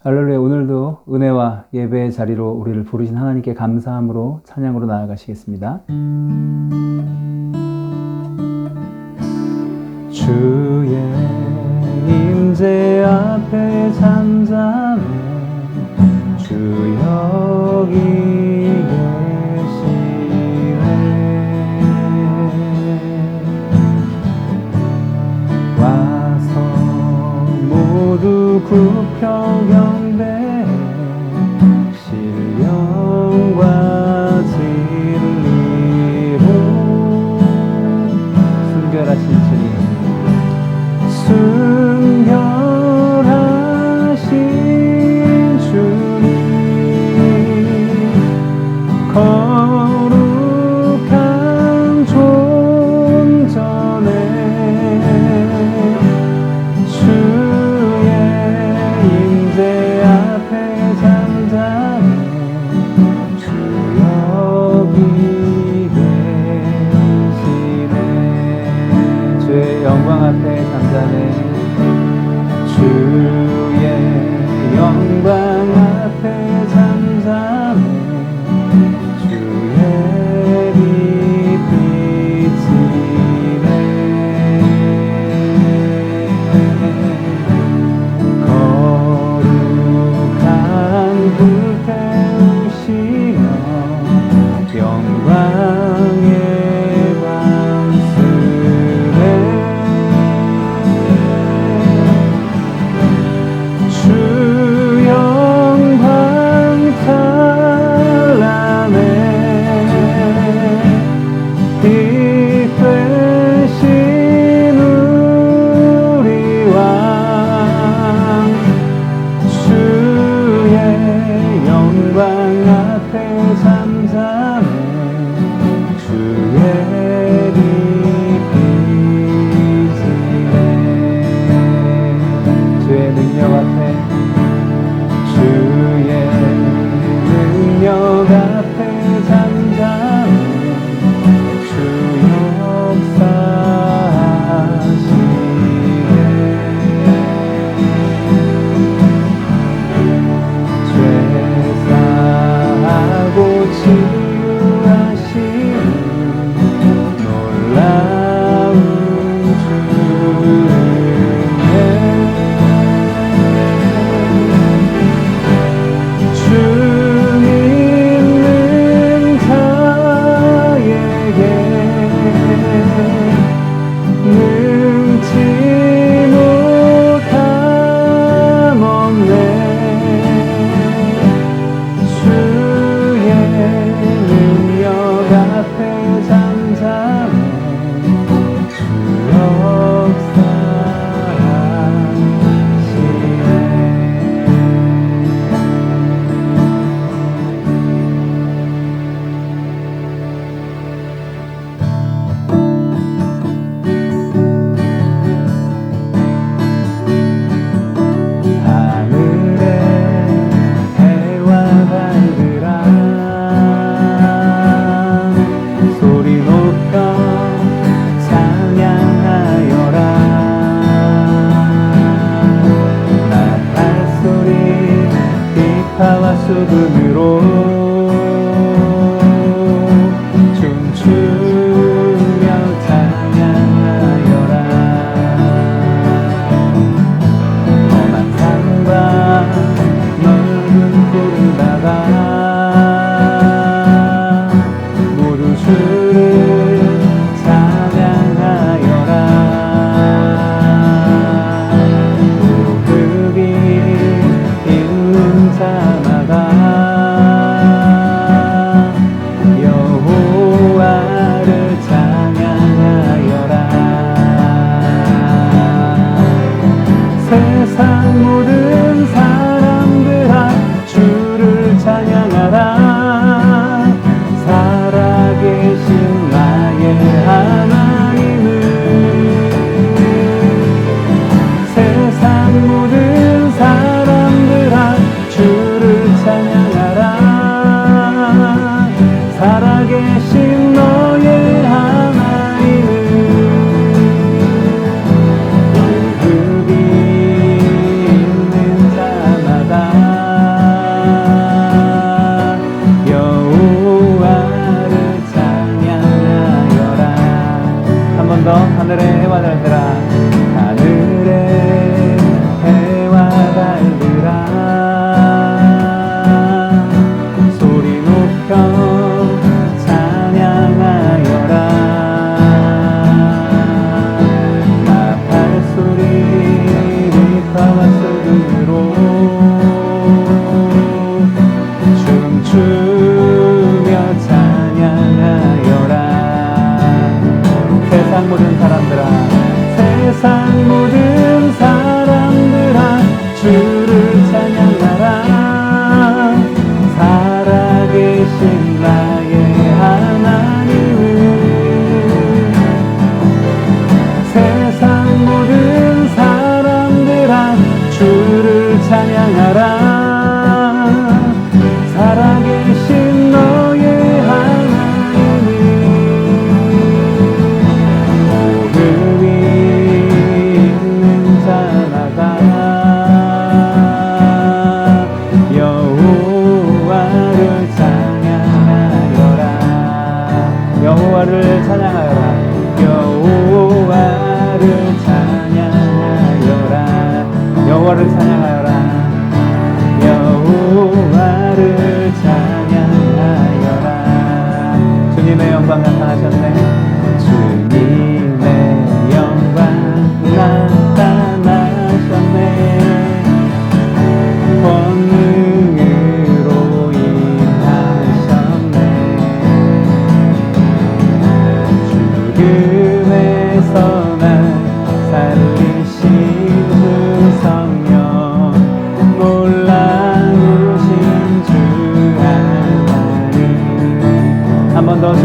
할렐루야. 오늘도 은혜와 예배의 자리로 우리를 부르신 하나님께 감사함으로 찬양으로 나아가시겠습니다. 주의 임재 앞에 잠잠해 주 여기 계시네. 와서 모두 굽혀 경배해 신령과 진리로 순결하신 주님, 순결하신 주님, 거룩한 존전에 주의 임재 앞에 잠잠해 주 여기 계시네. 주의 영광 앞에 잠잠해 주의 영광 앞에 잠잠해 주의 빛이네. 거룩한 불 태우시며 영광의 관습에 주 영광 찬란해 빛 되신 우리 왕 주의 영광 앞에 잠잠해 주의 빛이네. 주의 능력 앞에 주의 능력 앞에 잠잠해 주 역사하시네. 죄사하고 치유하시는 놀라운 주님의 주 믿는 자에게 능치 못함 없네. 주의 능력 앞에 잠잠해 주 역사하시네. 하늘에 해와 달들아 소리 높여 찬양하여라. 나팔 소리 비파와 수금으로 춤추며 찬양하여라. 험한 산과 넓은 푸른 바다 모두 주를 찬양하여라. 고백이 있는 자마다 여호와를 찬양하여라. 세상 모든 사람들아 주를 찬양하라. 살아계신 나의 하나님을 세상 모든 사람들아 주를 찬양하라.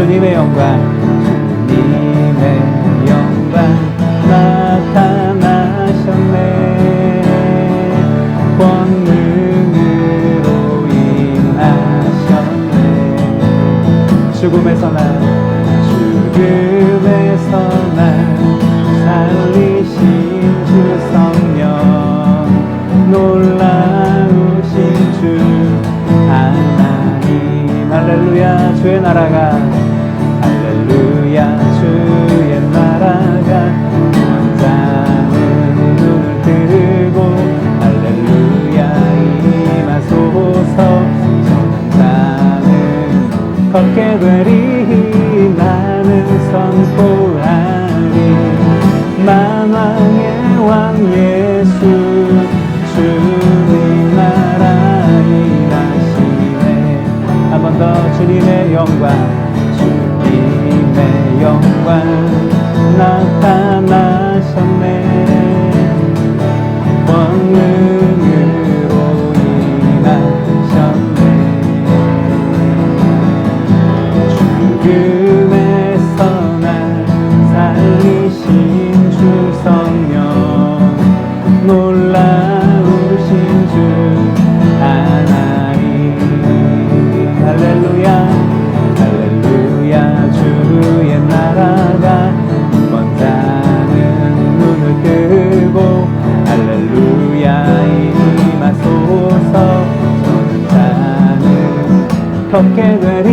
주님의 영광, 주님의 영광 나타나셨네. 권능으로 임하셨네. 죽음에서 날 살리신 주 성령, 놀라우신 주 하나님. 할렐루야. 주의 나라가, 할렐루야. 주의 나라가 원자는 눈을 뜨고 할렐루야 임하소서. 전자는 걷게 되리. 나는 선포하리. 만왕의 왕 예수 주님 나라 임하시네. 한 번 더 주님의 영광, 주님의 영광 나타나셨네. 권능으로 임하셨네. 죽음에서 날 살리신 주 성령, 놀라우신 주 하나님. 할렐루야. 할렐루야. 주의 나라가 먼자는 눈을 뜨고 할렐루야 임하소서. 전자는 걷게 되리.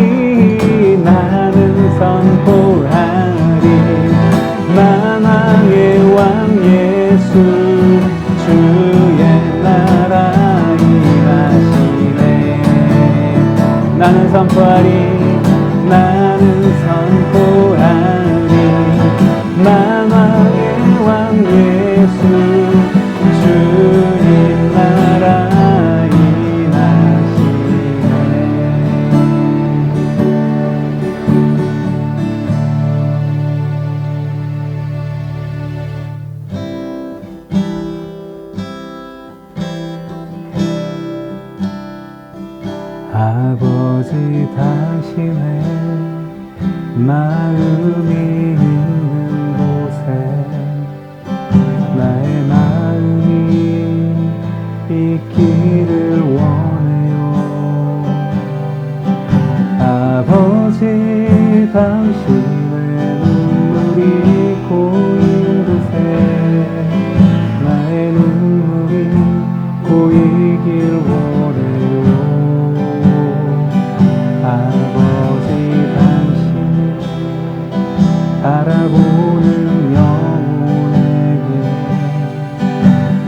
나는 선포하리. 만왕의 왕 예수 주의 나라 임하시네. 나는 선포하리. 나는 선포하리. 만왕의 왕 예수 주님 나라 아버지, 당신의 마음이 있는 곳에 나의 마음이 있기를 원해요. 아버지, 당신의 눈물이 고인 곳에 나의 눈물이 고이길 원해요. 아버지, 당신을 바라보는 영혼에게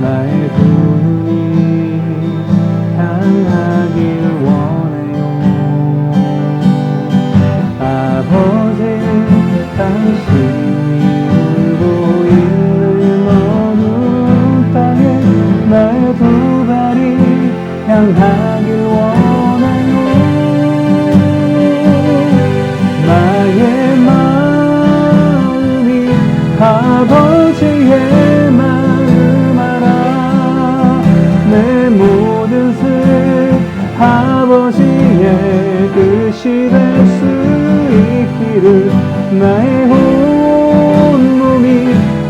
나의 두 눈이 향하길 원해요. 아버지, 당신이 울고 있는 어두운 땅에 나의 두 발이 향하길 원해요. 나의 마음이 아버지의 마음 알아. 내 모든 뜻 아버지의 뜻이 될 수 있기를. 나의 온몸이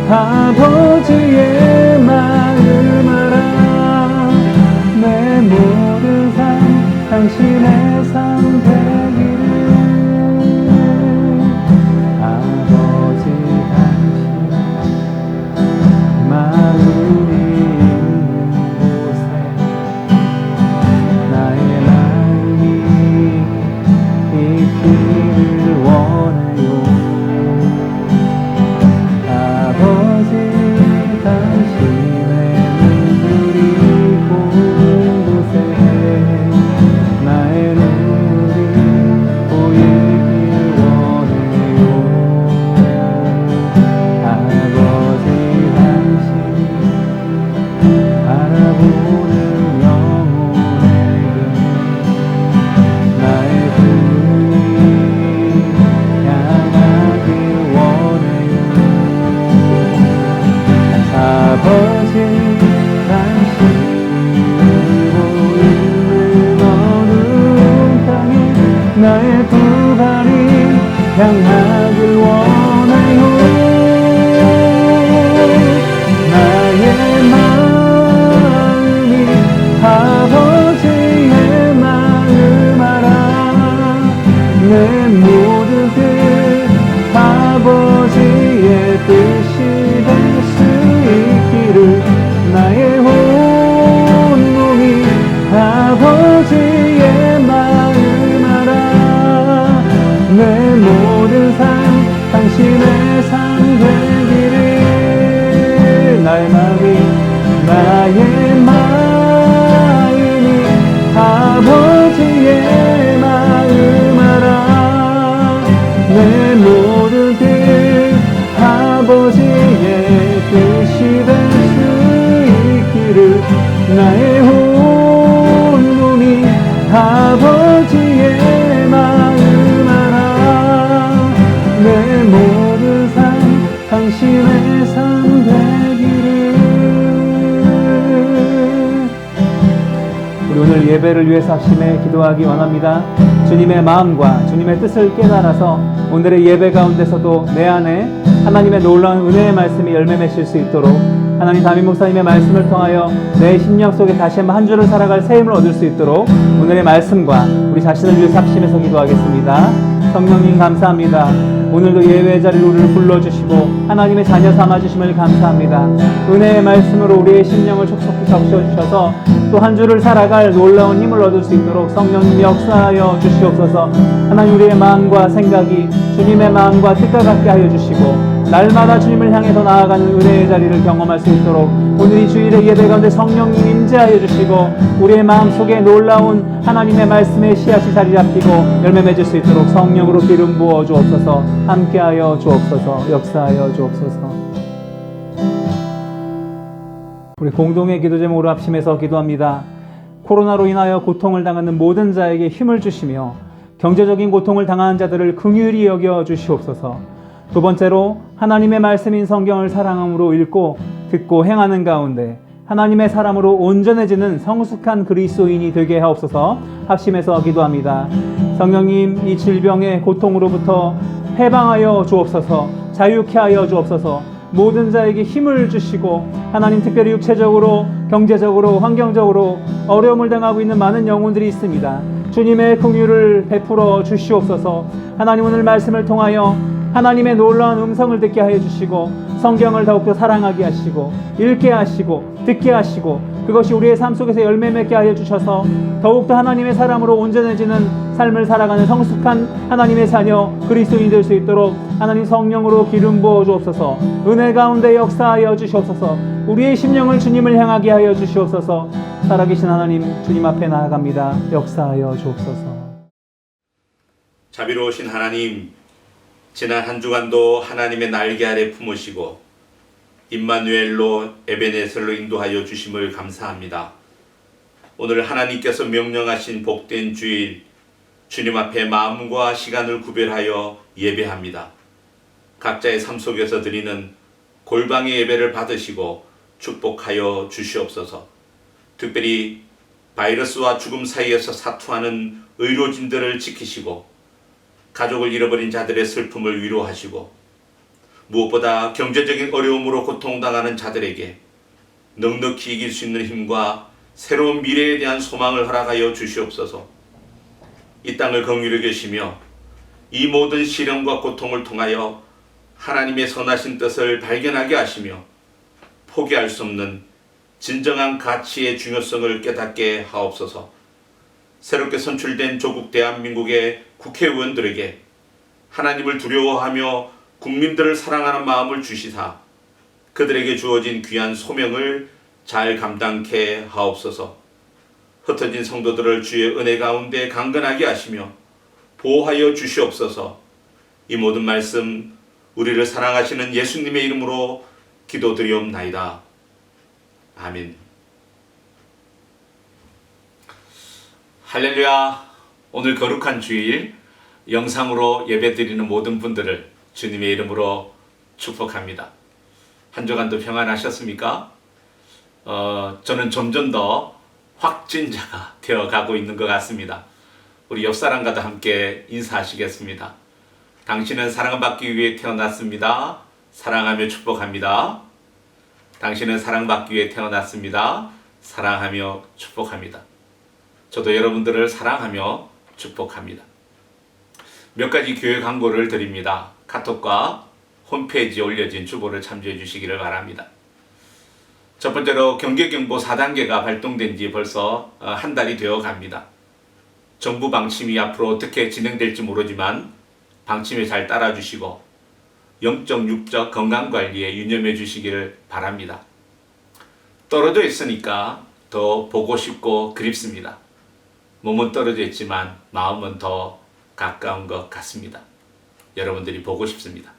아버지의 마음 알아. 내 모든 삶 당신의 삶 되기를. 마음이 있는 곳에 나의 마음이 있기를 원해요. 아버지, 당신의 눈물이 고운 곳에 나의 눈물이 보이길 원해요. 아버지, 바라보는 영혼에게 나의 두 눈이 향하길 원해요. 아버지, 당신이 울고 있는 어두운 땅에 나의 두 발이 향하길 원하요. 나의 마음이 아버지의 마음 알아. 내 모든 뜻 아버지의 뜻이 될 수 있기를. 나의 온몸이 아버지의 마음 알아. 내 모든 삶 당신의 삶 되기를. 나의 마음이 아버지의 마음 알아. 내 모든 뜻 아버지의 뜻이 될 수 있기를. 나의 온몸이 아버지의 마음 알아. 내 모든 삶 당신의 삶 되기를. 우리 오늘 예배를 위해서 합심해 기도하기 원합니다. 주님의 마음과 주님의 뜻을 깨달아서 오늘의 예배 가운데서도 내 안에 하나님의 놀라운 은혜의 말씀이 열매 맺을 수 있도록 하나님 담임 목사님의 말씀을 통하여 내 심령 속에 다시 한번 한 주를 살아갈 새 힘을 얻을 수 있도록 오늘의 말씀과 우리 자신을 위해서 합심해서 기도하겠습니다. 성령님 감사합니다. 오늘도 예외의 자리로 우리를 불러주시고 하나님의 자녀 삼아주심을 감사합니다. 은혜의 말씀으로 우리의 심령을 촉촉히 적셔주셔서 또 한 주를 살아갈 놀라운 힘을 얻을 수 있도록 성령님 역사하여 주시옵소서. 하나님 우리의 마음과 생각이 주님의 마음과 뜻과 같게 하여 주시고 날마다 주님을 향해서 나아가는 은혜의 자리를 경험할 수 있도록 오늘 이 주일의 예배 가운데 성령님 임재하여 주시고 우리의 마음속에 놀라운 하나님의 말씀의 씨앗이 자리 잡히고 열매 맺을 수 있도록 성령으로 기름 부어 주옵소서. 함께하여 주옵소서. 역사하여 주옵소서. 우리 공동의 기도 제목으로 합심해서 기도합니다. 코로나로 인하여 고통을 당하는 모든 자에게 힘을 주시며 경제적인 고통을 당하는 자들을 긍휼히 여겨 주시옵소서. 두 번째로 하나님의 말씀인 성경을 사랑함으로 읽고 듣고 행하는 가운데 하나님의 사람으로 온전해지는 성숙한 그리스도인이 되게 하옵소서. 합심해서 기도합니다. 성령님, 이 질병의 고통으로부터 해방하여 주옵소서. 자유케 하여 주옵소서. 모든 자에게 힘을 주시고 하나님 특별히 육체적으로 경제적으로 환경적으로 어려움을 당하고 있는 많은 영혼들이 있습니다. 주님의 긍휼을 베풀어 주시옵소서. 하나님 오늘 말씀을 통하여 하나님의 놀라운 음성을 듣게 하여 주시고 성경을 더욱더 사랑하게 하시고 읽게 하시고 듣게 하시고 그것이 우리의 삶 속에서 열매 맺게 하여 주셔서 더욱더 하나님의 사람으로 온전해지는 삶을 살아가는 성숙한 하나님의 자녀 그리스도인이 될 수 있도록 하나님 성령으로 기름 부어 주옵소서. 은혜 가운데 역사하여 주시옵소서. 우리의 심령을 주님을 향하게 하여 주시옵소서. 살아계신 하나님 주님 앞에 나아갑니다. 역사하여 주옵소서. 자비로우신 하나님, 지난 한 주간도 하나님의 날개 아래 품으시고 임마누엘로 에베네셀로 인도하여 주심을 감사합니다. 오늘 하나님께서 명령하신 복된 주일 주님 앞에 마음과 시간을 구별하여 예배합니다. 각자의 삶 속에서 드리는 골방의 예배를 받으시고 축복하여 주시옵소서. 특별히 바이러스와 죽음 사이에서 사투하는 의료진들을 지키시고 가족을 잃어버린 자들의 슬픔을 위로하시고 무엇보다 경제적인 어려움으로 고통당하는 자들에게 넉넉히 이길 수 있는 힘과 새로운 미래에 대한 소망을 허락하여 주시옵소서. 이 땅을 긍휼히 여기시며 이 모든 시련과 고통을 통하여 하나님의 선하신 뜻을 발견하게 하시며 포기할 수 없는 진정한 가치의 중요성을 깨닫게 하옵소서. 새롭게 선출된 조국 대한민국의 국회의원들에게 하나님을 두려워하며 국민들을 사랑하는 마음을 주시사 그들에게 주어진 귀한 소명을 잘 감당케 하옵소서. 흩어진 성도들을 주의 은혜 가운데 강건하게 하시며 보호하여 주시옵소서. 이 모든 말씀 우리를 사랑하시는 예수님의 이름으로 기도드리옵나이다. 아멘. 할렐루야. 오늘 거룩한 주일 영상으로 예배드리는 모든 분들을 주님의 이름으로 축복합니다. 한 주간도 평안하셨습니까? 저는 점점 더 확진자가 되어가고 있는 것 같습니다. 우리 옆사람과도 함께 인사하시겠습니다. 당신은 사랑받기 위해 태어났습니다. 사랑하며 축복합니다. 당신은 사랑받기 위해 태어났습니다. 사랑하며 축복합니다. 저도 여러분들을 사랑하며 축복합니다. 몇 가지 교회 광고를 드립니다. 카톡과 홈페이지에 올려진 주보를 참조해 주시기를 바랍니다. 첫 번째로 경계경보 4단계가 발동된 지 벌써 한 달이 되어 갑니다. 정부 방침이 앞으로 어떻게 진행될지 모르지만 방침에 잘 따라주시고 영적, 육적 건강관리에 유념해 주시기를 바랍니다. 떨어져 있으니까 더 보고 싶고 그립습니다. 몸은 떨어져 있지만 마음은 더 가까운 것 같습니다. 여러분들이 보고 싶습니다.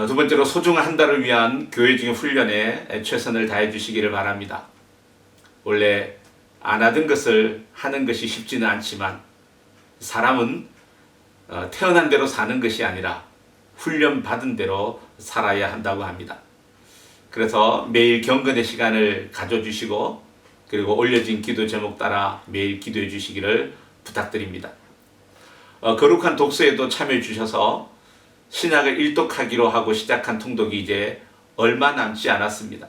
두 번째로 소중한 한 달을 위한 교회적인 훈련에 최선을 다해 주시기를 바랍니다. 원래 안 하던 것을 하는 것이 쉽지는 않지만 사람은 태어난 대로 사는 것이 아니라 훈련 받은 대로 살아야 한다고 합니다. 그래서 매일 경건의 시간을 가져주시고 그리고 올려진 기도 제목 따라 매일 기도해 주시기를 부탁드립니다. 거룩한 독서에도 참여해 주셔서 신약을 일독하기로 하고 시작한 통독이 이제 얼마 남지 않았습니다.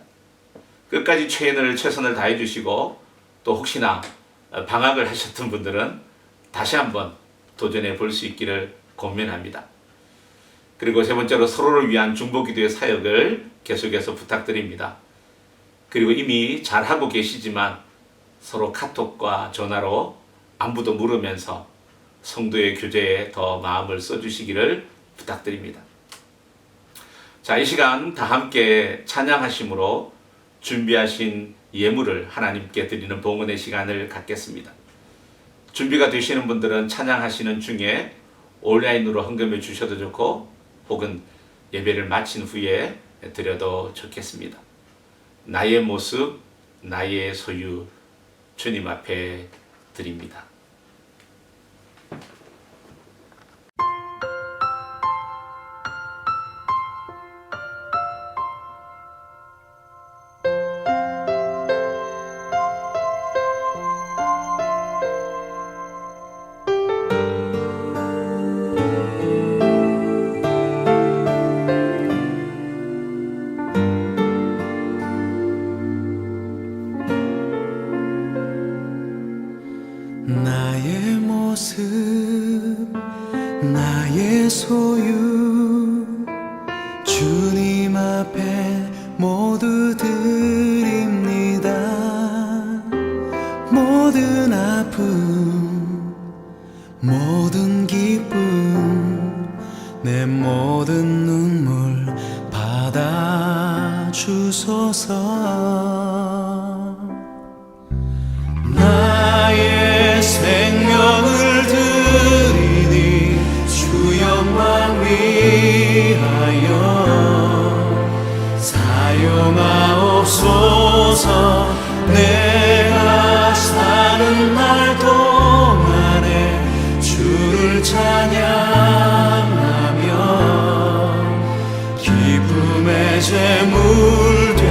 끝까지 최선을 다해 주시고 또 혹시나 방학을 하셨던 분들은 다시 한번 도전해 볼 수 있기를 권면합니다. 그리고 세 번째로 서로를 위한 중보기도의 사역을 계속해서 부탁드립니다. 그리고 이미 잘하고 계시지만 서로 카톡과 전화로 안부도 물으면서 성도의 교제에 더 마음을 써주시기를 부탁드립니다. 자, 이 시간 다 함께 찬양하심으로 준비하신 예물을 하나님께 드리는 봉헌의 시간을 갖겠습니다. 준비가 되시는 분들은 찬양하시는 중에 온라인으로 헌금해 주셔도 좋고 혹은 예배를 마친 후에 드려도 좋겠습니다. 나의 모습, 나의 소유 주님 앞에 드립니다. 나의 모습 나의 소유 주님 앞에 모두 드립니다. 모든 아픔 모든 기쁨 내 모든 눈물 받아 주소서. 나의 생명을 드리니 주 영광 위하여 사용하옵소서. 내가 사는 날 동안에 주를 찬양하며 기쁨의 제물 되리.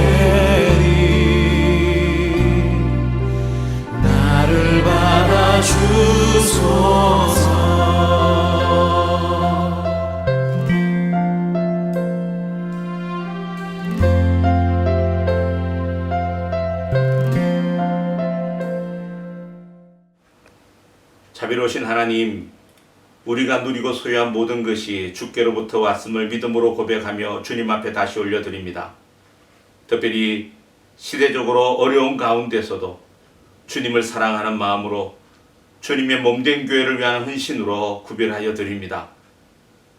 나를 받아 주소서. 자비로우신 하나님, 우리가 누리고 소유한 모든 것이 주께로부터 왔음을 믿음으로 고백하며 주님 앞에 다시 올려드립니다. 특별히 시대적으로 어려운 가운데서도 주님을 사랑하는 마음으로 주님의 몸된 교회를 위한 헌신으로 구별하여 드립니다.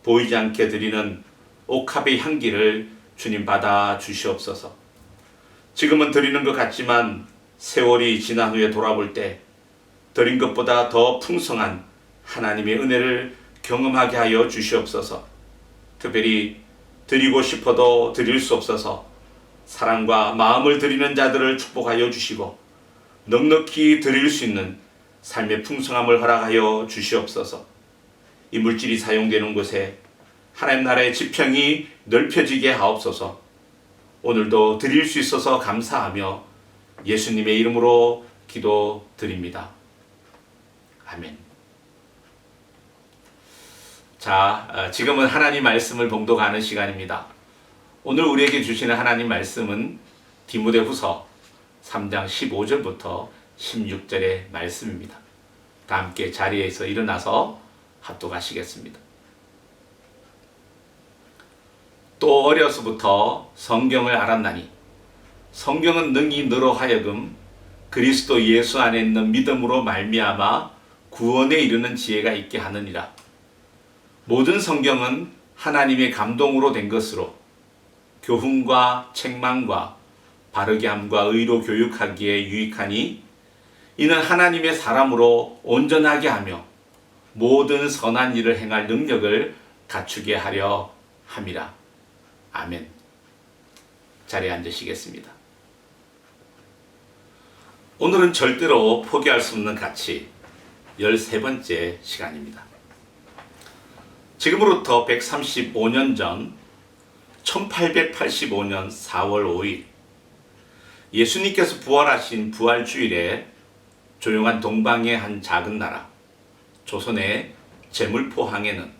보이지 않게 드리는 옥합의 향기를 주님 받아 주시옵소서. 지금은 드리는 것 같지만 세월이 지난 후에 돌아볼 때 드린 것보다 더 풍성한 하나님의 은혜를 경험하게 하여 주시옵소서. 특별히 드리고 싶어도 드릴 수 없어서 사랑과 마음을 드리는 자들을 축복하여 주시고 넉넉히 드릴 수 있는 삶의 풍성함을 허락하여 주시옵소서. 이 물질이 사용되는 곳에 하나님 나라의 지평이 넓혀지게 하옵소서. 오늘도 드릴 수 있어서 감사하며 예수님의 이름으로 기도드립니다. 아멘. 자, 지금은 하나님 말씀을 봉독하는 시간입니다. 오늘 우리에게 주시는 하나님 말씀은 디모데후서 3장 15절부터 16절의 말씀입니다. 다 함께 자리에서 일어나서 합독하시겠습니다. 또 어려서부터 성경을 알았나니 성경은 능히 너로 하여금 그리스도 예수 안에 있는 믿음으로 말미암아 구원에 이르는 지혜가 있게 하느니라. 모든 성경은 하나님의 감동으로 된 것으로 교훈과 책망과 바르게 함과 의로 교육하기에 유익하니 이는 하나님의 사람으로 온전하게 하며 모든 선한 일을 행할 능력을 갖추게 하려 함이라. 아멘. 자리에 앉으시겠습니다. 오늘은 절대로 포기할 수 없는 가치 13번째 시간입니다. 지금으로부터 135년 전 1885년 4월 5일 예수님께서 부활하신 부활주일에 조용한 동방의 한 작은 나라 조선의 제물포항에는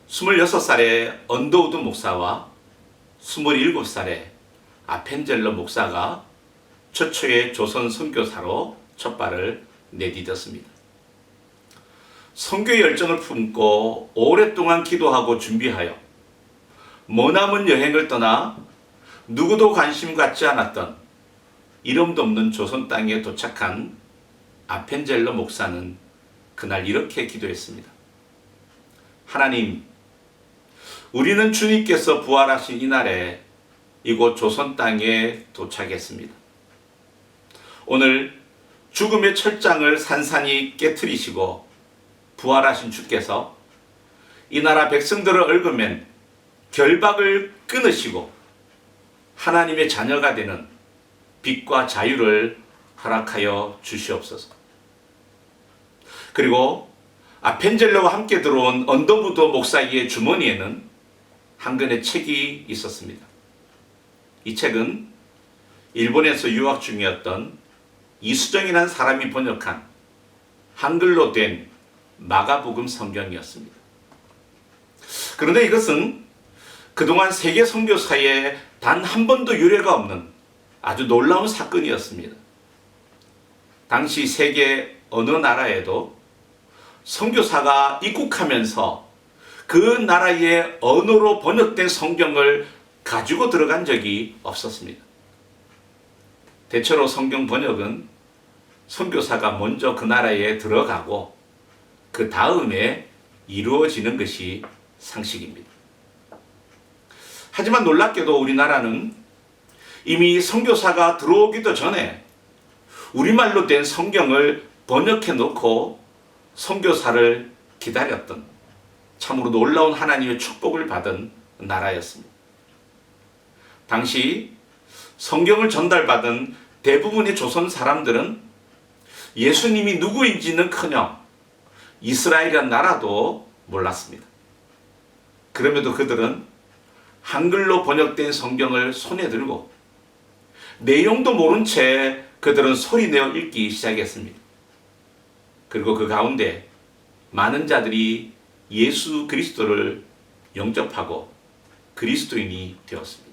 26살의 언더우드 목사와 27살의 아펜젤러 목사가 최초의 조선 선교사로 첫 발을 내디뎠습니다. 선교 열정을 품고 오랫동안 기도하고 준비하여 머나먼 여행을 떠나 누구도 관심 갖지 않았던 이름도 없는 조선 땅에 도착한 아펜젤러 목사는 그날 이렇게 기도했습니다. 하나님, 우리는 주님께서 부활하신 이날에 이곳 조선 땅에 도착했습니다. 오늘 죽음의 철장을 산산히 깨트리시고 부활하신 주께서 이 나라 백성들을 얽어맨 결박을 끊으시고 하나님의 자녀가 되는 빛과 자유를 허락하여 주시옵소서. 그리고 아펜젤러와 함께 들어온 언더우드 목사의 주머니에는 한 권의 책이 있었습니다. 이 책은 일본에서 유학 중이었던 이수정이라는 사람이 번역한 한글로 된 마가복음 성경이었습니다. 그런데 이것은 그동안 세계 선교사에 단 한 번도 유례가 없는 아주 놀라운 사건이었습니다. 당시 세계 어느 나라에도 선교사가 입국하면서 그 나라의 언어로 번역된 성경을 가지고 들어간 적이 없었습니다. 대체로 성경 번역은 선교사가 먼저 그 나라에 들어가고 그 다음에 이루어지는 것이 상식입니다. 하지만 놀랍게도 우리나라는 이미 선교사가 들어오기도 전에 우리말로 된 성경을 번역해 놓고 선교사를 기다렸던 참으로 놀라운 하나님의 축복을 받은 나라였습니다. 당시 성경을 전달받은 대부분의 조선 사람들은 예수님이 누구인지는커녕 이스라엘이라는 나라도 몰랐습니다. 그럼에도 그들은 한글로 번역된 성경을 손에 들고 내용도 모른 채 그들은 소리내어 읽기 시작했습니다. 그리고 그 가운데 많은 자들이 예수 그리스도를 영접하고 그리스도인이 되었습니다.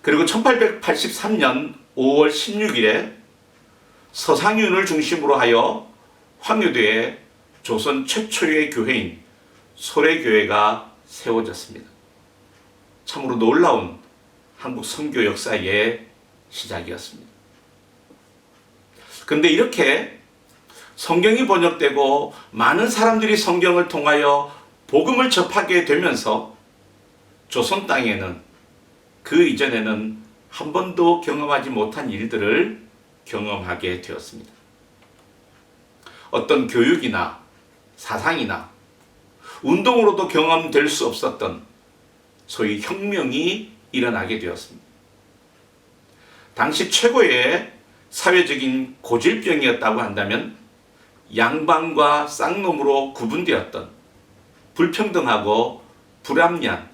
그리고 1883년 5월 16일에 서상윤을 중심으로 하여 황유대에 조선 최초의 교회인 소래교회가 세워졌습니다. 참으로 놀라운 한국 선교 역사의 시작이었습니다. 그런데 이렇게 성경이 번역되고 많은 사람들이 성경을 통하여 복음을 접하게 되면서 조선 땅에는 그 이전에는 한 번도 경험하지 못한 일들을 경험하게 되었습니다. 어떤 교육이나 사상이나 운동으로도 경험될 수 없었던 소위 혁명이 일어나게 되었습니다. 당시 최고의 사회적인 고질병이었다고 한다면 양반과 쌍놈으로 구분되었던 불평등하고 불합리한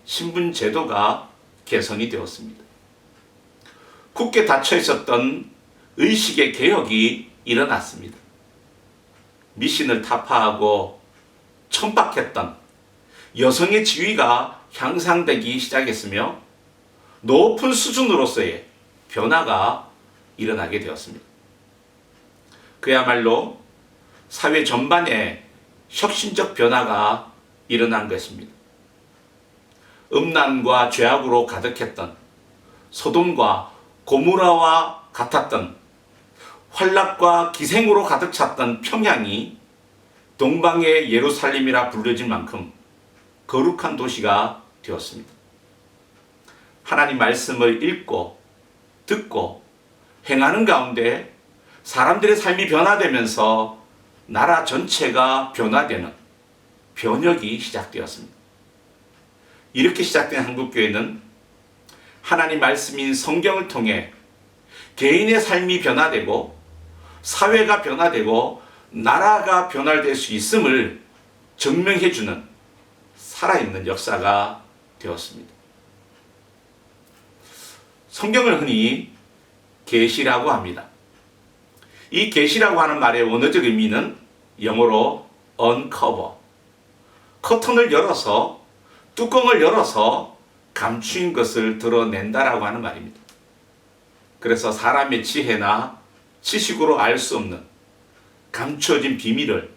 신분 제도가 개선이 되었습니다. 굳게 닫혀 있었던 의식의 개혁이 일어났습니다. 미신을 타파하고 천박했던 여성의 지위가 향상되기 시작했으며 높은 수준으로서의 변화가 일어나게 되었습니다. 그야말로 사회 전반에 혁신적 변화가 일어난 것입니다. 음란과 죄악으로 가득했던 소돔과 고모라와 같았던 환락과 기생으로 가득 찼던 평양이 동방의 예루살렘이라 불려질 만큼 거룩한 도시가 되었습니다. 하나님 말씀을 읽고 듣고 행하는 가운데 사람들의 삶이 변화되면서 나라 전체가 변화되는 변혁이 시작되었습니다. 이렇게 시작된 한국교회는 하나님 말씀인 성경을 통해 개인의 삶이 변화되고 사회가 변화되고 나라가 변화될 수 있음을 증명해주는 살아있는 역사가 되었습니다. 성경을 흔히 계시라고 합니다. 이 계시라고 하는 말의 원어적 의미는 영어로 uncover, 커튼을 열어서 뚜껑을 열어서 감추인 것을 드러낸다라고 하는 말입니다. 그래서 사람의 지혜나 지식으로 알 수 없는 감춰진 비밀을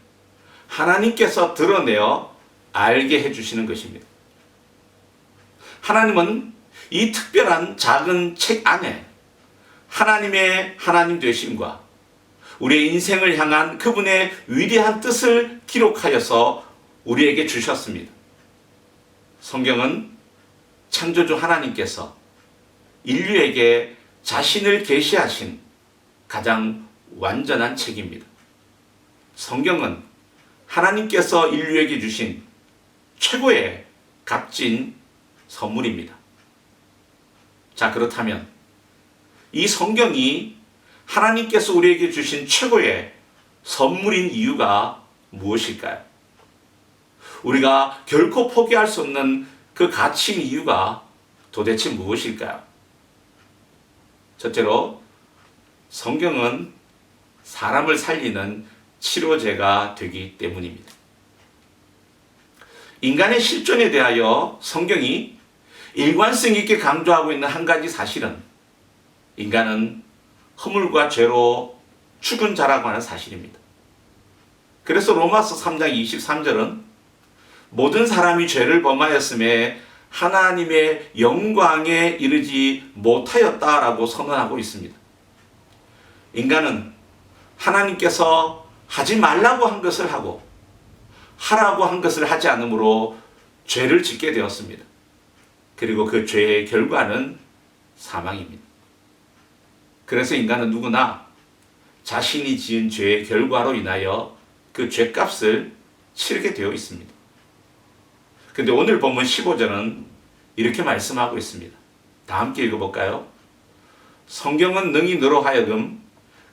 하나님께서 드러내어 알게 해주시는 것입니다. 하나님은 이 특별한 작은 책 안에 하나님의 하나님 되심과 우리의 인생을 향한 그분의 위대한 뜻을 기록하여서 우리에게 주셨습니다. 성경은 창조주 하나님께서 인류에게 자신을 계시하신 가장 완전한 책입니다. 성경은 하나님께서 인류에게 주신 최고의 값진 선물입니다. 자, 그렇다면 이 성경이 하나님께서 우리에게 주신 최고의 선물인 이유가 무엇일까요? 우리가 결코 포기할 수 없는 그 가치인 이유가 도대체 무엇일까요? 첫째로, 성경은 사람을 살리는 치료제가 되기 때문입니다. 인간의 실존에 대하여 성경이 일관성 있게 강조하고 있는 한 가지 사실은 인간은 허물과 죄로 죽은 자라고 하는 사실입니다. 그래서 로마서 3장 23절은 모든 사람이 죄를 범하였음에 하나님의 영광에 이르지 못하였다라고 선언하고 있습니다. 인간은 하나님께서 하지 말라고 한 것을 하고 하라고 한 것을 하지 않으므로 죄를 짓게 되었습니다. 그리고 그 죄의 결과는 사망입니다. 그래서 인간은 누구나 자신이 지은 죄의 결과로 인하여 그 죄값을 치르게 되어 있습니다. 근데 오늘 본문 15절은 이렇게 말씀하고 있습니다. 다 함께 읽어볼까요? 성경은 능히 너로 하여금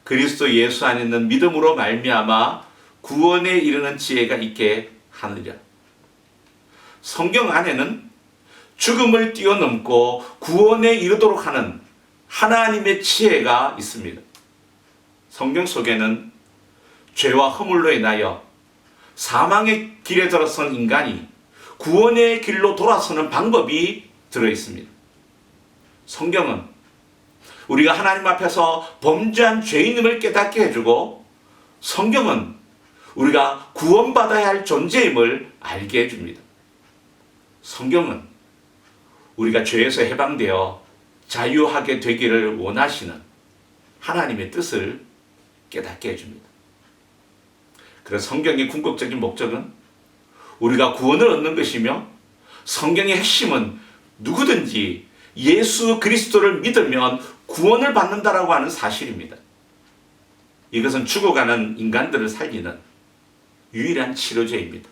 그리스도 예수 안에 있는 믿음으로 말미암아 구원에 이르는 지혜가 있게 하느니라. 성경 안에는 죽음을 뛰어넘고 구원에 이르도록 하는 하나님의 지혜가 있습니다. 성경 속에는 죄와 허물로 인하여 사망의 길에 들어선 인간이 구원의 길로 돌아서는 방법이 들어있습니다. 성경은 우리가 하나님 앞에서 범죄한 죄인임을 깨닫게 해주고, 성경은 우리가 구원받아야 할 존재임을 알게 해줍니다. 성경은 우리가 죄에서 해방되어 자유하게 되기를 원하시는 하나님의 뜻을 깨닫게 해줍니다. 그래서 성경의 궁극적인 목적은 우리가 구원을 얻는 것이며, 성경의 핵심은 누구든지 예수 그리스도를 믿으면 구원을 받는다라고 하는 사실입니다. 이것은 죽어가는 인간들을 살리는 유일한 치료제입니다.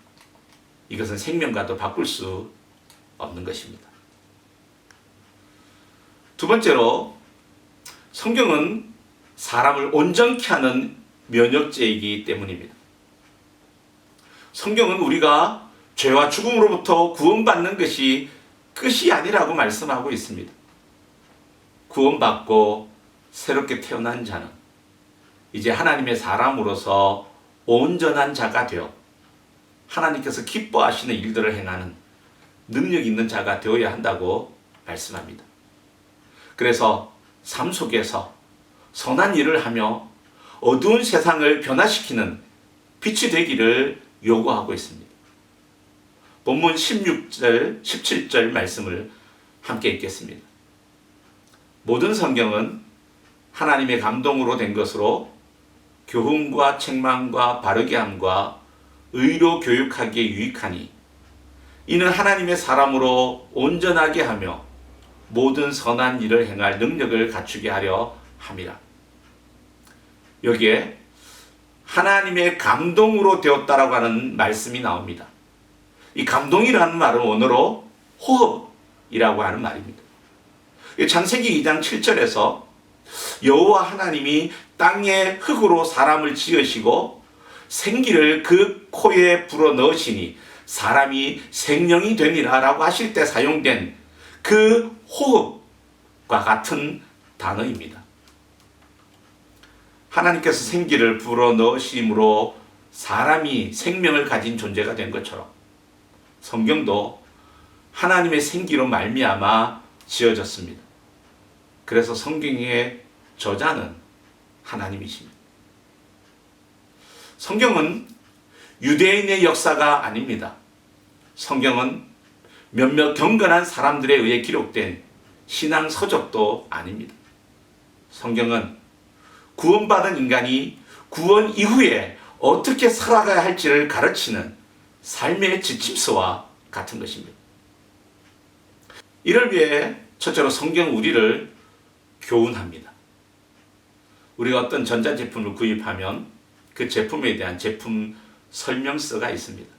이것은 생명과도 바꿀 수 없는 것입니다. 두 번째로, 성경은 사람을 온전케 하는 면역제이기 때문입니다. 성경은 우리가 죄와 죽음으로부터 구원받는 것이 끝이 아니라고 말씀하고 있습니다. 구원받고 새롭게 태어난 자는 이제 하나님의 사람으로서 온전한 자가 되어 하나님께서 기뻐하시는 일들을 행하는 능력 있는 자가 되어야 한다고 말씀합니다. 그래서 삶 속에서 선한 일을 하며 어두운 세상을 변화시키는 빛이 되기를 요구하고 있습니다. 본문 16절, 17절 말씀을 함께 읽겠습니다. 모든 성경은 하나님의 감동으로 된 것으로 교훈과 책망과 바르게 함과 의로 교육하기에 유익하니 이는 하나님의 사람으로 온전하게 하며 모든 선한 일을 행할 능력을 갖추게 하려 함이라. 여기에 하나님의 감동으로 되었다라고 하는 말씀이 나옵니다. 이 감동이라는 말은 원어로 호흡이라고 하는 말입니다. 창세기 2장 7절에서 여호와 하나님이 땅의 흙으로 사람을 지으시고 생기를 그 코에 불어 넣으시니 사람이 생명이 되니라 라고 하실 때 사용된 그 호흡과 같은 단어입니다. 하나님께서 생기를 불어 넣으심으로 사람이 생명을 가진 존재가 된 것처럼 성경도 하나님의 생기로 말미암아 지어졌습니다. 그래서 성경의 저자는 하나님이십니다. 성경은 유대인의 역사가 아닙니다. 성경은 몇몇 경건한 사람들에 의해 기록된 신앙 서적도 아닙니다. 성경은 구원받은 인간이 구원 이후에 어떻게 살아가야 할지를 가르치는 삶의 지침서와 같은 것입니다. 이를 위해 첫째로 성경은 우리를 교훈합니다. 우리가 어떤 전자제품을 구입하면 그 제품에 대한 제품 설명서가 있습니다.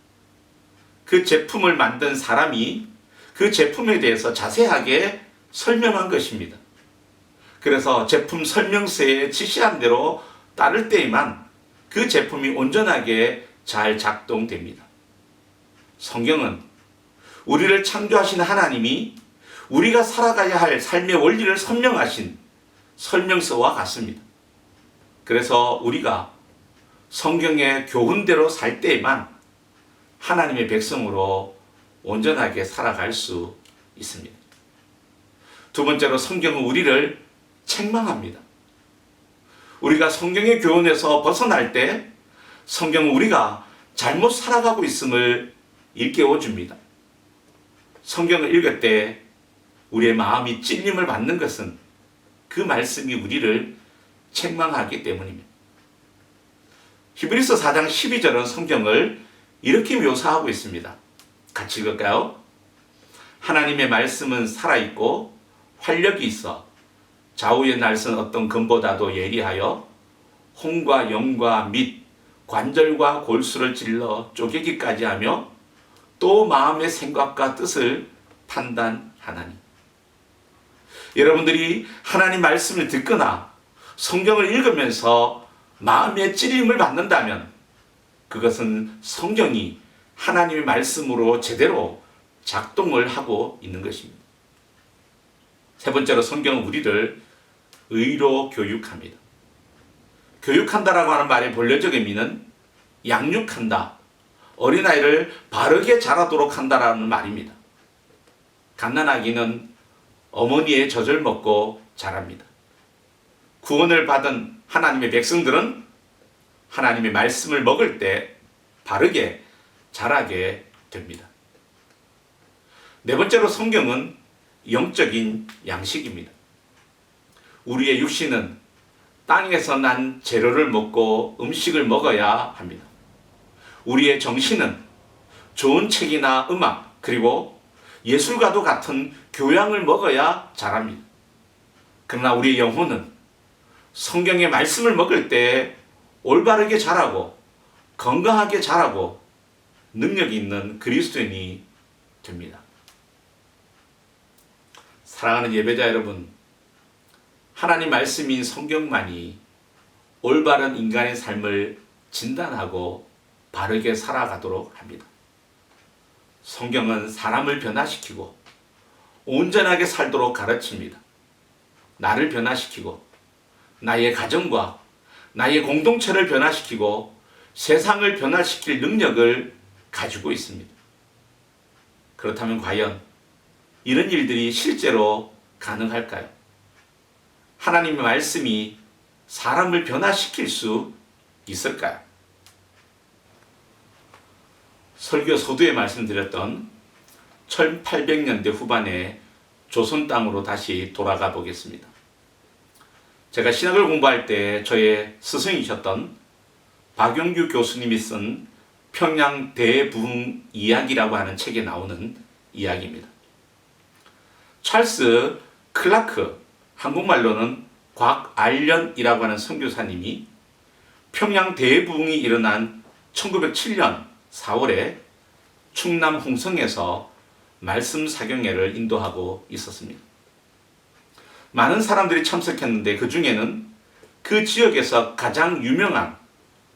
그 제품을 만든 사람이 그 제품에 대해서 자세하게 설명한 것입니다. 그래서 제품 설명서에 지시한 대로 따를 때에만 그 제품이 온전하게 잘 작동됩니다. 성경은 우리를 창조하신 하나님이 우리가 살아가야 할 삶의 원리를 설명하신 설명서와 같습니다. 그래서 우리가 성경의 교훈대로 살 때에만 하나님의 백성으로 온전하게 살아갈 수 있습니다. 두 번째로 성경은 우리를 책망합니다. 우리가 성경의 교훈에서 벗어날 때 성경은 우리가 잘못 살아가고 있음을 일깨워 줍니다. 성경을 읽을 때 우리의 마음이 찔림을 받는 것은 그 말씀이 우리를 책망하기 때문입니다. 히브리서 4장 12절은 성경을 이렇게 묘사하고 있습니다. 같이 읽을까요? 하나님의 말씀은 살아있고 활력이 있어 좌우의 날선 어떤 금보다도 예리하여 혼과 영과 및 관절과 골수를 찔러 쪼개기까지 하며 또 마음의 생각과 뜻을 판단하나니. 여러분들이 하나님 말씀을 듣거나 성경을 읽으면서 마음의 찔림을 받는다면 그것은 성경이 하나님의 말씀으로 제대로 작동을 하고 있는 것입니다. 세 번째로 성경은 우리를 의로 교육합니다. 교육한다라고 하는 말의 본래적 의미는 양육한다, 어린아이를 바르게 자라도록 한다라는 말입니다. 갓난아기는 어머니의 젖을 먹고 자랍니다. 구원을 받은 하나님의 백성들은 하나님의 말씀을 먹을 때 바르게 자라게 됩니다. 네 번째로 성경은 영적인 양식입니다. 우리의 육신은 땅에서 난 재료를 먹고 음식을 먹어야 합니다. 우리의 정신은 좋은 책이나 음악 그리고 예술과도 같은 교양을 먹어야 자랍니다. 그러나 우리의 영혼은 성경의 말씀을 먹을 때 올바르게 자라고 건강하게 자라고 능력이 있는 그리스도인이 됩니다. 사랑하는 예배자 여러분, 하나님 말씀인 성경만이 올바른 인간의 삶을 진단하고 바르게 살아가도록 합니다. 성경은 사람을 변화시키고 온전하게 살도록 가르칩니다. 나를 변화시키고 나의 가정과 나의 공동체를 변화시키고 세상을 변화시킬 능력을 가지고 있습니다. 그렇다면 과연 이런 일들이 실제로 가능할까요? 하나님의 말씀이 사람을 변화시킬 수 있을까요? 설교 서두에 말씀드렸던 1800년대 후반에 조선 땅으로 다시 돌아가 보겠습니다. 제가 신학을 공부할 때 저의 스승이셨던 박용규 교수님이 쓴 평양 대부흥 이야기라고 하는 책에 나오는 이야기입니다. 찰스 클라크, 한국말로는 곽알련이라고 하는 선교사님이 평양 대부흥이 일어난 1907년 4월에 충남 홍성에서 말씀 사경회를 인도하고 있었습니다. 많은 사람들이 참석했는데 그 중에는 그 지역에서 가장 유명한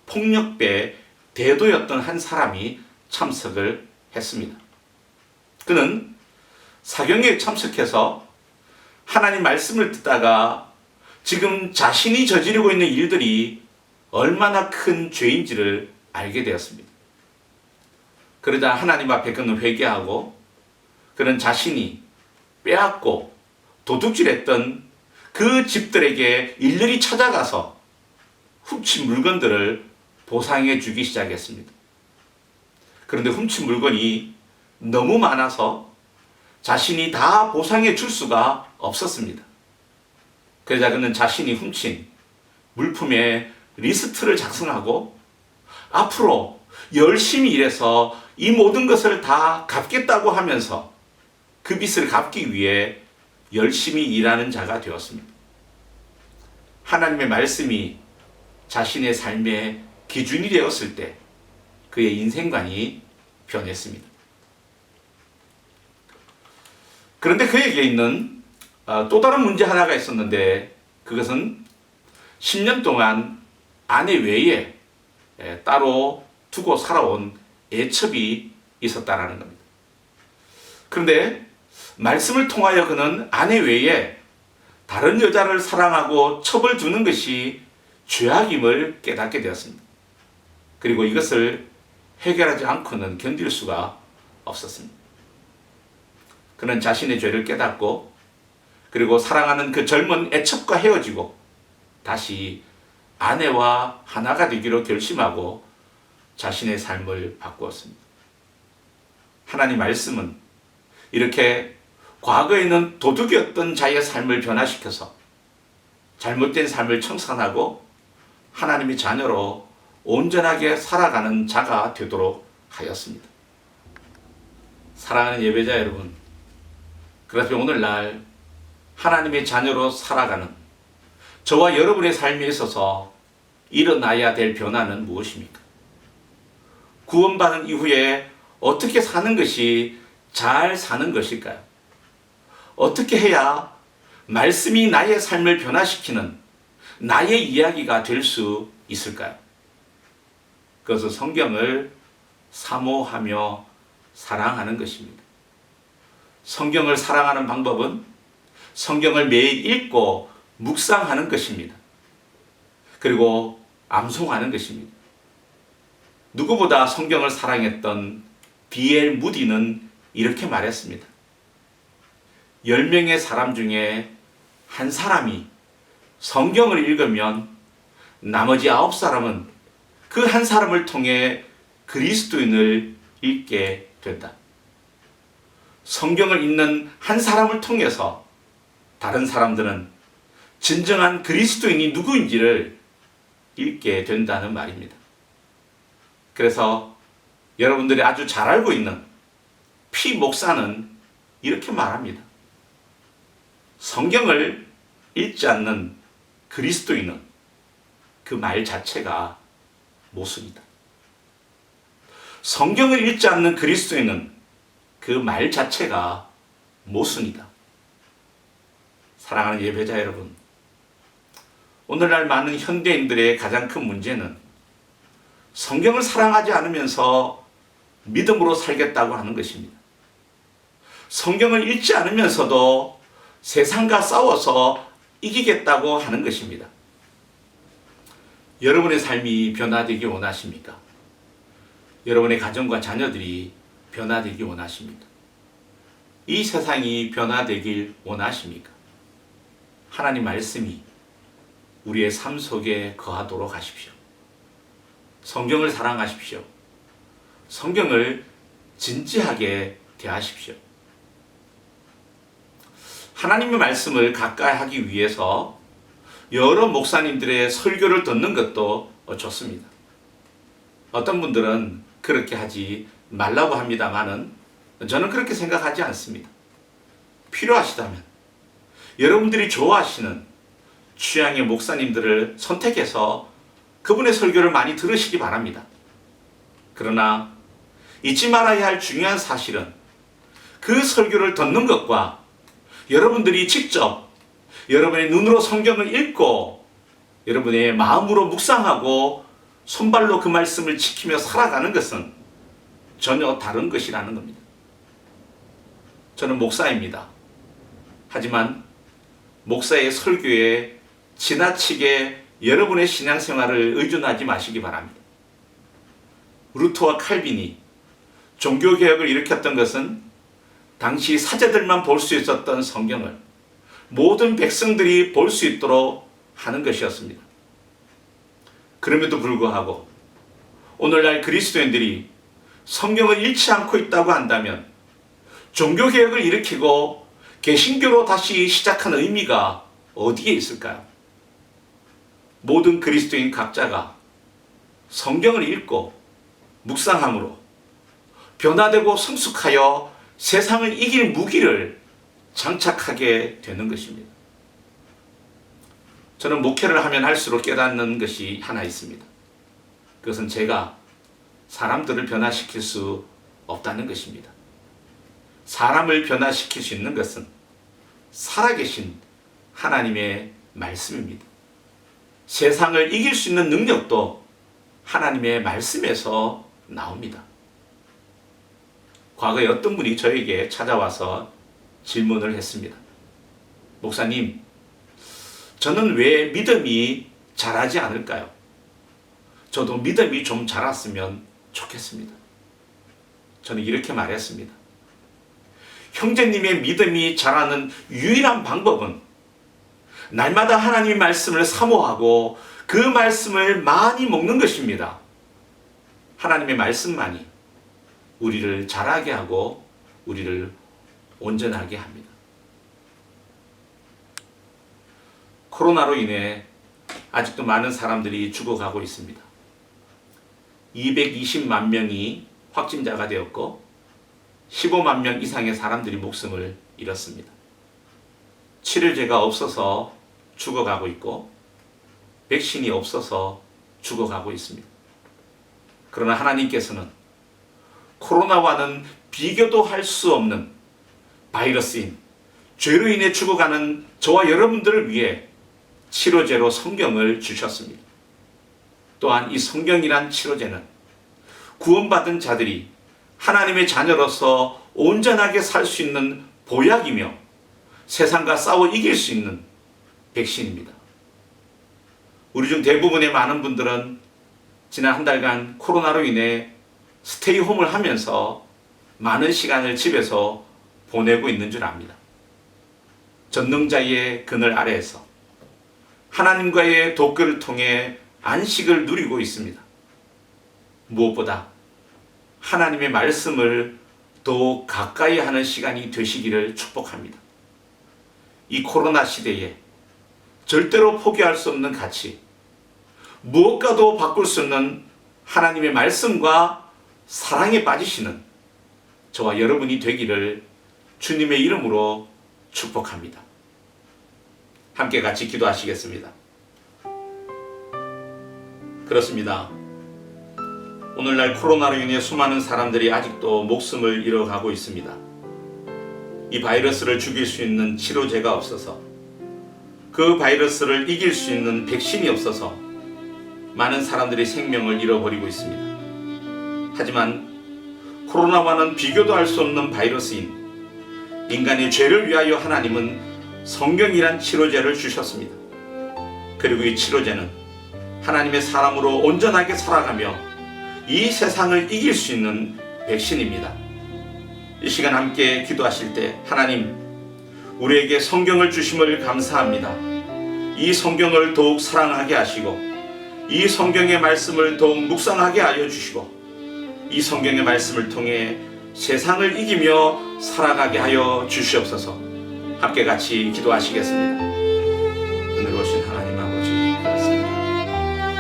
폭력배 대도였던 한 사람이 참석을 했습니다. 그는 사경회에 참석해서 하나님 말씀을 듣다가 지금 자신이 저지르고 있는 일들이 얼마나 큰 죄인지를 알게 되었습니다. 그러자 하나님 앞에 그는 회개하고 그는 자신이 빼앗고 도둑질했던 그 집들에게 일일이 찾아가서 훔친 물건들을 보상해 주기 시작했습니다. 그런데 훔친 물건이 너무 많아서 자신이 다 보상해 줄 수가 없었습니다. 그러자 그는 자신이 훔친 물품의 리스트를 작성하고 앞으로 열심히 일해서 이 모든 것을 다 갚겠다고 하면서 그 빚을 갚기 위해 열심히 일하는 자가 되었습니다. 하나님의 말씀이 자신의 삶의 기준이 되었을 때 그의 인생관이 변했습니다. 그런데 그에게 있는 또 다른 문제 하나가 있었는데 그것은 10년 동안 아내 외에 따로 두고 살아온 애첩이 있었다라는 겁니다. 그런데 말씀을 통하여 그는 아내 외에 다른 여자를 사랑하고 첩을 두는 것이 죄악임을 깨닫게 되었습니다. 그리고 이것을 해결하지 않고는 견딜 수가 없었습니다. 그는 자신의 죄를 깨닫고 그리고 사랑하는 그 젊은 애첩과 헤어지고 다시 아내와 하나가 되기로 결심하고 자신의 삶을 바꾸었습니다. 하나님 말씀은 이렇게 과거에는 도둑이었던 자의 삶을 변화시켜서 잘못된 삶을 청산하고 하나님의 자녀로 온전하게 살아가는 자가 되도록 하였습니다. 사랑하는 예배자 여러분, 그래서 오늘날 하나님의 자녀로 살아가는 저와 여러분의 삶에 있어서 일어나야 될 변화는 무엇입니까? 구원받은 이후에 어떻게 사는 것이 잘 사는 것일까요? 어떻게 해야 말씀이 나의 삶을 변화시키는 나의 이야기가 될 수 있을까요? 그것은 성경을 사모하며 사랑하는 것입니다. 성경을 사랑하는 방법은 성경을 매일 읽고 묵상하는 것입니다. 그리고 암송하는 것입니다. 누구보다 성경을 사랑했던 D.L. 무디는 이렇게 말했습니다. 10명의 사람 중에 한 사람이 성경을 읽으면 나머지 9사람은 그 한 사람을 통해 그리스도인을 읽게 된다. 성경을 읽는 한 사람을 통해서 다른 사람들은 진정한 그리스도인이 누구인지를 읽게 된다는 말입니다. 그래서 여러분들이 아주 잘 알고 있는 피 목사는 이렇게 말합니다. 성경을 읽지 않는 그리스도인은 그 말 자체가 모순이다. 성경을 읽지 않는 그리스도인은 그 말 자체가 모순이다. 사랑하는 예배자 여러분, 오늘날 많은 현대인들의 가장 큰 문제는 성경을 사랑하지 않으면서 믿음으로 살겠다고 하는 것입니다. 성경을 읽지 않으면서도 세상과 싸워서 이기겠다고 하는 것입니다. 여러분의 삶이 변화되기 원하십니까? 여러분의 가정과 자녀들이 변화되길 원하십니까? 이 세상이 변화되길 원하십니까? 하나님 말씀이 우리의 삶 속에 거하도록 하십시오. 성경을 사랑하십시오. 성경을 진지하게 대하십시오. 하나님의 말씀을 가까이 하기 위해서 여러 목사님들의 설교를 듣는 것도 좋습니다. 어떤 분들은 그렇게 하지 말라고 합니다만은 저는 그렇게 생각하지 않습니다. 필요하시다면 여러분들이 좋아하시는 취향의 목사님들을 선택해서 그분의 설교를 많이 들으시기 바랍니다. 그러나 잊지 말아야 할 중요한 사실은 그 설교를 듣는 것과 여러분들이 직접 여러분의 눈으로 성경을 읽고 여러분의 마음으로 묵상하고 손발로 그 말씀을 지키며 살아가는 것은 전혀 다른 것이라는 겁니다. 저는 목사입니다. 하지만 목사의 설교에 지나치게 여러분의 신앙생활을 의존하지 마시기 바랍니다. 루터와 칼빈이 종교개혁을 일으켰던 것은 당시 사제들만 볼 수 있었던 성경을 모든 백성들이 볼 수 있도록 하는 것이었습니다. 그럼에도 불구하고 오늘날 그리스도인들이 성경을 읽지 않고 있다고 한다면 종교개혁을 일으키고 개신교로 다시 시작한 의미가 어디에 있을까요? 모든 그리스도인 각자가 성경을 읽고 묵상함으로 변화되고 성숙하여 세상을 이길 무기를 장착하게 되는 것입니다. 저는 목회를 하면 할수록 깨닫는 것이 하나 있습니다. 그것은 제가 사람들을 변화시킬 수 없다는 것입니다. 사람을 변화시킬 수 있는 것은 살아계신 하나님의 말씀입니다. 세상을 이길 수 있는 능력도 하나님의 말씀에서 나옵니다. 과거에 어떤 분이 저에게 찾아와서 질문을 했습니다. 목사님, 저는 왜 믿음이 자라지 않을까요? 저도 믿음이 좀 자랐으면 좋겠습니다. 저는 이렇게 말했습니다. 형제님의 믿음이 자라는 유일한 방법은 날마다 하나님의 말씀을 사모하고 그 말씀을 많이 먹는 것입니다. 하나님의 말씀만이 우리를 자라게 하고 우리를 온전하게 합니다. 코로나로 인해 아직도 많은 사람들이 죽어가고 있습니다. 220만 명이 확진자가 되었고 15만 명 이상의 사람들이 목숨을 잃었습니다. 치료제가 없어서 죽어가고 있고 백신이 없어서 죽어가고 있습니다. 그러나 하나님께서는 코로나와는 비교도 할 수 없는 바이러스인 죄로 인해 죽어가는 저와 여러분들을 위해 치료제로 성경을 주셨습니다. 또한 이 성경이란 치료제는 구원받은 자들이 하나님의 자녀로서 온전하게 살 수 있는 보약이며 세상과 싸워 이길 수 있는 백신입니다. 우리 중 대부분의 많은 분들은 지난 한 달간 코로나로 인해 스테이홈을 하면서 많은 시간을 집에서 보내고 있는 줄 압니다. 전능자의 그늘 아래에서 하나님과의 독교를 통해 안식을 누리고 있습니다. 무엇보다 하나님의 말씀을 더 가까이 하는 시간이 되시기를 축복합니다. 이 코로나 시대에 절대로 포기할 수 없는 가치, 무엇과도 바꿀 수 없는 하나님의 말씀과 사랑에 빠지시는 저와 여러분이 되기를 주님의 이름으로 축복합니다. 함께 같이 기도하시겠습니다. 그렇습니다. 오늘날 코로나로 인해 수많은 사람들이 아직도 목숨을 잃어가고 있습니다. 이 바이러스를 죽일 수 있는 치료제가 없어서, 그 바이러스를 이길 수 있는 백신이 없어서 많은 사람들이 생명을 잃어버리고 있습니다. 하지만 코로나와는 비교도 할 수 없는 바이러스인 인간의 죄를 위하여 하나님은 성경이란 치료제를 주셨습니다. 그리고 이 치료제는 하나님의 사람으로 온전하게 살아가며 이 세상을 이길 수 있는 백신입니다. 이 시간 함께 기도하실 때 하나님, 우리에게 성경을 주심을 감사합니다. 이 성경을 더욱 사랑하게 하시고 이 성경의 말씀을 더욱 묵상하게 하여 주시고 이 성경의 말씀을 통해 세상을 이기며 살아가게 하여 주시옵소서. 함께 같이 기도하시겠습니다. 은혜로우신 하나님 아버지, 그렇습니다.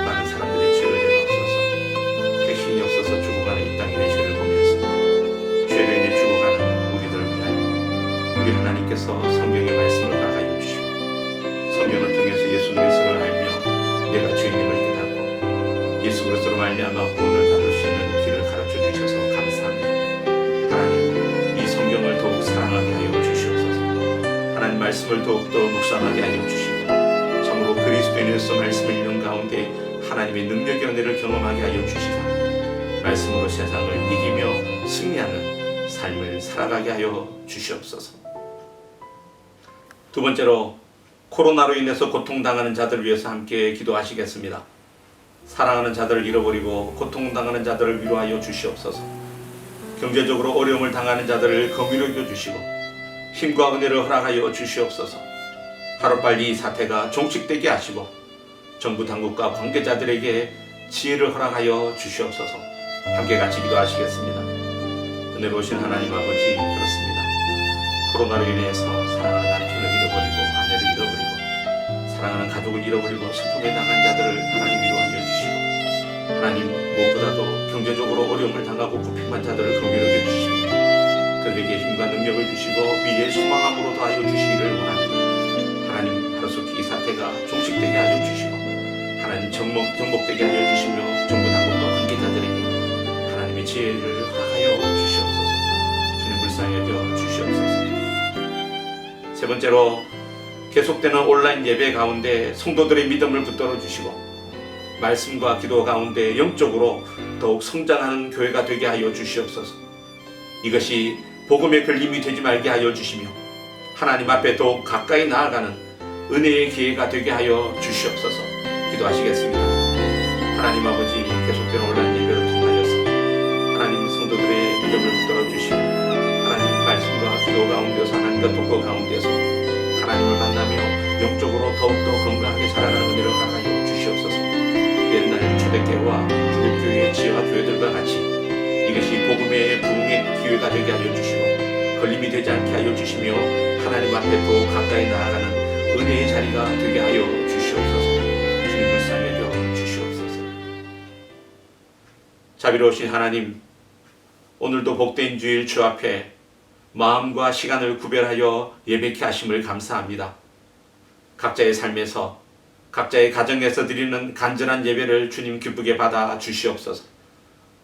많은 사람들이 죄를 죄가 없어서 백신이 없어서 죽어가는 이 땅의 죄를 보면서 죄로 인해 죽어가는 우리들을 위하여 우리 하나님께서 성경의 말씀을 허락하여 주시고 성경을 통해서 예수 그리스도를 알며 내가 주님을 깨닫고 예수 그리스도로 말미암아 구원을 받을 수 있는 길을 가르쳐 주셔서 감사합니다. 하나님, 이 성경을 더욱 사랑하게 하여 주시옵소서. 하나님 말씀을 더욱더 묵상하게 하여 주시고 참으로 그리스도인으로서 말씀을 읽는 가운데 하나님의 능력의 은혜를 경험하게 하여 주시사 말씀으로 세상을 이기며 승리하는 삶을 살아가게 하여 주시옵소서. 두 번째로, 코로나로 인해서 고통당하는 자들을 위해서 함께 기도하시겠습니다. 사랑하는 자들을 잃어버리고 고통당하는 자들을 위로하여 주시옵소서. 경제적으로 어려움을 당하는 자들을 긍휼히 여겨주시고 힘과 은혜를 허락하여 주시옵소서. 하루빨리 이 사태가 종식되게 하시고 정부 당국과 관계자들에게 지혜를 허락하여 주시옵소서. 함께 같이 기도하시겠습니다. 은혜로우신 하나님 아버지, 그렇습니다. 코로나로 인해서 사랑하는 남편을 잃어버리고 아내를 잃어버리고 사랑하는 가족을 잃어버리고 슬픔에 나간 자들을 하나님 위로하여 주시고 하나님, 무엇보다도 경제적으로 어려움을 당하고 고통한 자들을 긍휼히 여겨주시고 그들에게 힘과 능력을 주시고 미래의 소망함으로 더하여 주시기를 원합니다. 하나님, 하루속히 이 사태가 종식되게 하여 주시고 하나님 정복되게 하여 주시며 정부 당국과 관계자들에게 하나님의 지혜를 허락하여 주시옵소서. 주님 불쌍히 여겨 주시옵소서. 세 번째로, 계속되는 온라인 예배 가운데 성도들의 믿음을 붙들어 주시고 말씀과 기도 가운데 영적으로 더욱 성장하는 교회가 되게 하여 주시옵소서. 이것이 복음의 걸림이 되지 말게 하여 주시며 하나님 앞에 더욱 가까이 나아가는 은혜의 기회가 되게 하여 주시옵소서. 기도하시겠습니다. 하나님 아버지, 계속되는 온라인 예배를 통하여서 하나님 성도들의 믿음을 붙들어 주시고 하나님 말씀과 기도 가운데서 하나님과 독거 가운데서 하나님을 만나며 영적으로 더욱더 건강하게 살아가는 은혜를 허락하여 주시옵소서. 옛날 초대교회와 중국교회의 지혜와 교회들과 같이 이것이 복음의 부흥의 기회가 되게 하여 주시고 걸림이 되지 않게 하여 주시며 하나님 앞에 더욱 가까이 나아가는 은혜의 자리가 되게 하여 주시옵소서. 주님 불쌍히 여겨 주시옵소서. 자비로우신 하나님, 오늘도 복된 주일 주 앞에 마음과 시간을 구별하여 예배케 하심을 감사합니다. 각자의 삶에서 각자의 가정에서 드리는 간절한 예배를 주님 기쁘게 받아 주시옵소서.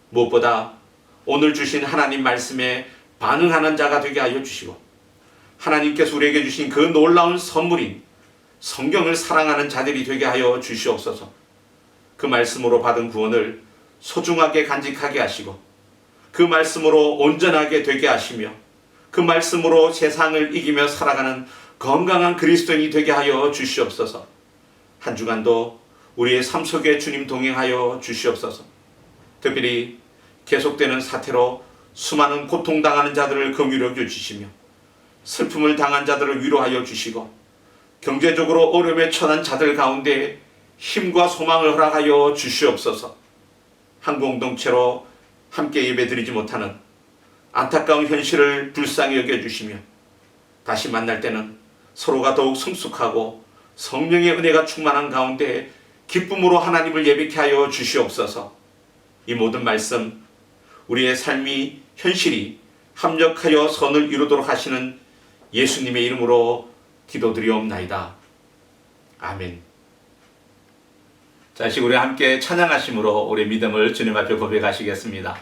무엇보다 오늘 주신 하나님 말씀에 반응하는 자가 되게 하여 주시고 하나님께서 우리에게 주신 그 놀라운 선물인 성경을 사랑하는 자들이 되게 하여 주시옵소서. 그 말씀으로 받은 구원을 소중하게 간직하게 하시고 그 말씀으로 온전하게 되게 하시며 그 말씀으로 세상을 이기며 살아가는 건강한 그리스도인이 되게 하여 주시옵소서. 한 주간도 우리의 삶 속에 주님 동행하여 주시옵소서. 특별히 계속되는 사태로 수많은 고통당하는 자들을 긍휼히 여겨주시며 슬픔을 당한 자들을 위로하여 주시고 경제적으로 어려움에 처한 자들 가운데 힘과 소망을 허락하여 주시옵소서. 한 공동체로 함께 예배드리지 못하는 안타까운 현실을 불쌍히 여겨주시며 다시 만날 때는 서로가 더욱 성숙하고 성령의 은혜가 충만한 가운데 기쁨으로 하나님을 예배케 하여 주시옵소서. 이 모든 말씀, 우리의 삶이 현실이 합력하여 선을 이루도록 하시는 예수님의 이름으로 기도드리옵나이다. 아멘. 자, 우리 함께 찬양하심으로 우리 믿음을 주님 앞에 고백하시겠습니다.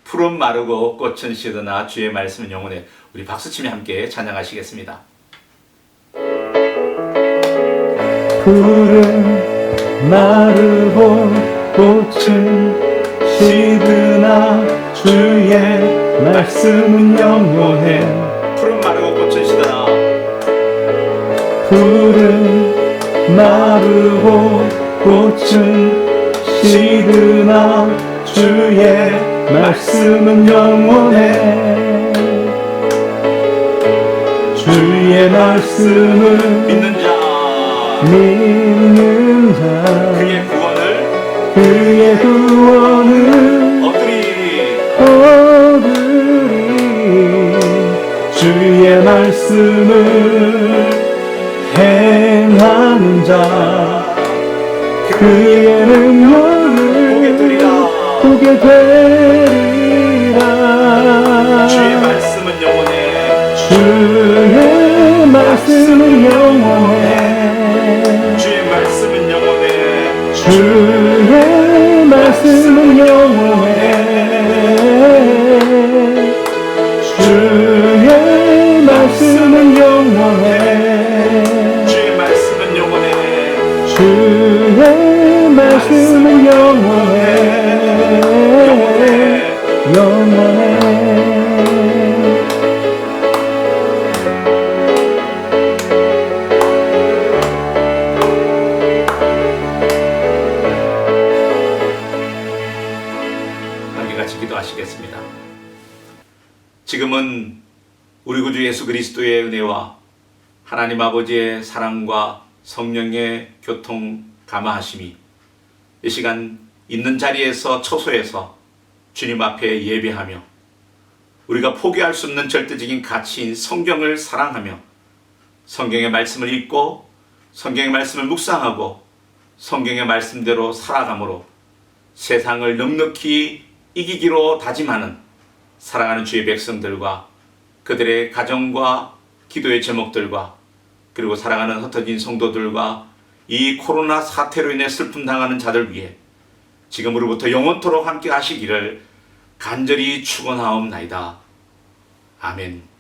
푸른 마르고 꽃은 시드나 주의 말씀은 영원해. 우리 박수치며 함께 찬양하시겠습니다. 푸른 마르고 꽃은 시드나 주의 말씀은 영원해. 푸른 마르고 꽃은 시드나 푸른 마르고 꽃은 시드나 주의 말씀은 영원해. 주의 말씀은 믿는 자 믿는 자 그의 구원을 그의 구원을 얻으리. 주의 말씀을 행하는 자 그의 능력을 보게 되리라. 주의 말씀은 영원해. 주의 말씀은 영원해. 주의 말씀은 영원해. 주의 말씀은 영원해. 주의 말씀은 영원해. 주의 말씀은 영원해. 주의 말씀은 영원해. 영원해. 같이 기도하시겠습니다. 지금은 우리 구주 예수 그리스도의 은혜와 하나님 아버지의 사랑과 성령의 교통 감화하심이 이 시간 있는 자리에서 처소에서 주님 앞에 예배하며 우리가 포기할 수 없는 절대적인 가치인 성경을 사랑하며 성경의 말씀을 읽고 성경의 말씀을 묵상하고 성경의 말씀대로 살아감으로 세상을 넉넉히 이기기로 다짐하는 사랑하는 주의 백성들과 그들의 가정과 기도의 제목들과 그리고 사랑하는 흩어진 성도들과 이 코로나 사태로 인해 슬픔 당하는 자들 위해 지금으로부터 영원토록 함께 하시기를 간절히 축원하옵나이다. 아멘.